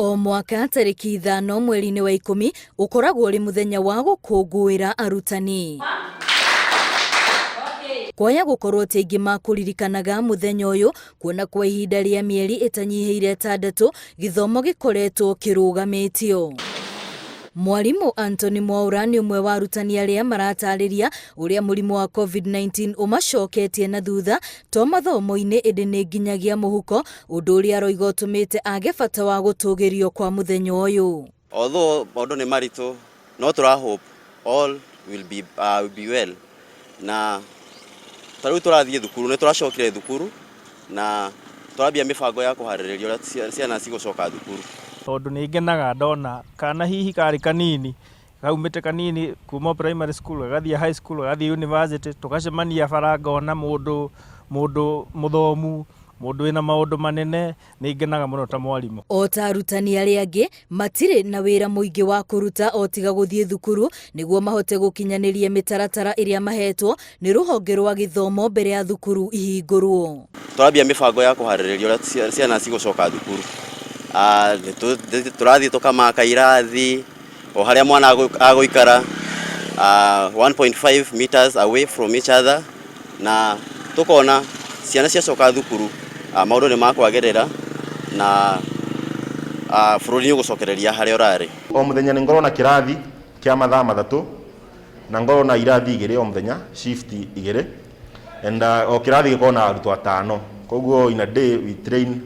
O mwaka tariki 5 mweri-inĩ wa 10 ũkoragwo ũrĩ mũthenya wa gũkũngũĩra arutani. Kwaya gũkorwo ti aingĩ makũririkanaga mũthenya ũyũ, kuona kwa ihinda rĩa mĩeri ĩtanyihĩire 6 gĩthomo gĩkoretwo kĩrũgamĩtio. Mwarimũ Anthony Mwaura nĩ ũmwe wa arutani arĩa maratarĩria ũrĩa mũrimũ wa COVID-19 ũmacoketie na thutha to mathomo-inĩ ĩndĩ nĩ nginyagia mũhuko, ũndũ ũrĩa aroiga ũtũmĩte age bata wa gũtũgĩrio kwa mũthenya ũyũ. Although maũndũ nĩ maritũ, no tũra hope all will be well. Na tarĩu tũrathiĩ thukuru, nĩ tũracokire thukuru na tũrambia mĩbango ya kũharĩrĩria ũrĩa ciana cigũcoka thukuru. Tondũ nĩ ngenaga ndona kana hihi karĩ kanini gaumĩte kanini kuma primary school gagathiĩ high school gagathiĩ university, tũgacemania bara ngona mũndũ mũthomu, mũndũ wĩna maũndũ manene, nĩ ngenaga mũno ta mwarimũ. O ta arutani arĩa angĩ matirĩ na wĩra mũingĩ wa kũruta o tiga gũthiĩ thukuru nĩguo mahote gũkinyanĩria mĩtaratara ĩrĩa mahetwo nĩ rũhonge rwa gĩthomo mbere ya thukuru ihingũrwo. Tũrambia mĩbango ya kũharĩrĩria ũrĩa ciana cigũcoka thukuru. Tũrathiĩ tũkamaka irathi o harĩa mwana agũikara 1.5 meters away from each other, na tũkona ciana ciacoka thukuru maũndũ nĩ makwagĩrĩra na bũrũri nĩ ũgũcokereria harĩa ũrarĩ. O mũthenya nĩ ngorwo na kĩrathi kĩa mathaa 3 na ngorwo na irathi 2 o mũthenya, shift 2, and o kĩrathi gĩkorwo na arutwo 5, koguo in a day we train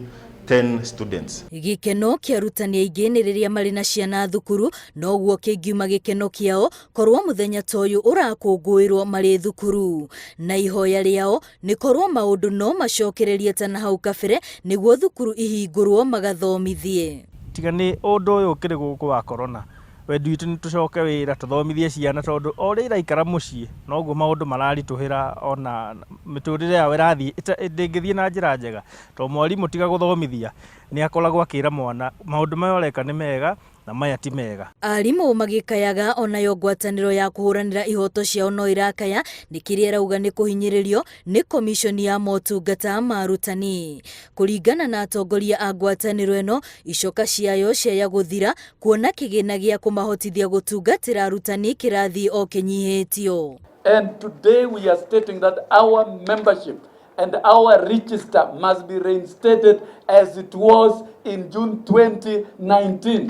10 students. Gĩkeno kĩa arutani aingĩ nĩ rĩrĩa marĩ na ciana thukuru, noguo kĩngiuma gĩkeno kĩao korwo mũthenya ta ũyũ ũrakũngũĩrwo marĩ thukuru, na ihoya rĩao nĩ korwo maũndũ no macokererie ta na hau kabere nĩguo thukuru ihingũrwo magathomithie. Tiga nĩ ũndũ ũyũ ũkĩrĩ gũkũ wa corona, wendi witũ nĩ tũcoke wĩra tũthomithie ciana, tondũ o ũrĩa iraikara mũciĩ noguo maũndũ mararitũhĩra, ona mĩtũrĩre yao ĩrathiĩ ndĩngĩthiĩ na njĩra njega. To mwarimũ tiga gũthomithia nĩ akoragwo akĩra mwana maũndũ maya ũreka nĩ mega na maya ti mega. Arimũ magĩkayaga onayo ngwatanĩro ya kũhũranĩra ihoto ciao no irakaya, nĩ kĩrĩa arauga nĩ kũhinyĩrĩrio nĩ komishoni ya motungata ma arutani. Kũringana na atongoria a ngwatanĩro ĩno, icoka ciayo ciaya gũthira, kuona kĩgĩna gĩa kũmahotithia gũtungatĩra arutani kĩrathi o kĩnyihĩtio. And today we are stating that our membership and our register must be reinstated as it was in June 2019,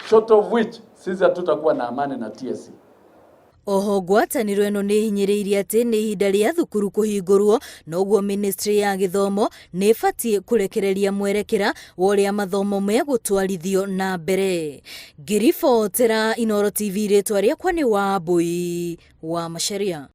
short of which sisi hatutakuwa na amani na TSC. Oho ngwatanĩro ĩno nĩ hinyĩrĩirie atĩ nĩ ihinda rĩa thukuru kũhingũrwo, noguo ministry ya gĩthomo nĩ ĩbatiĩ kũrekereria mwerekera wa ũrĩa mathomo megũtwarithio na mbere. Ngĩribotera Inooro TV, rĩtwa rĩakwa nĩ Wambui wa Macharia.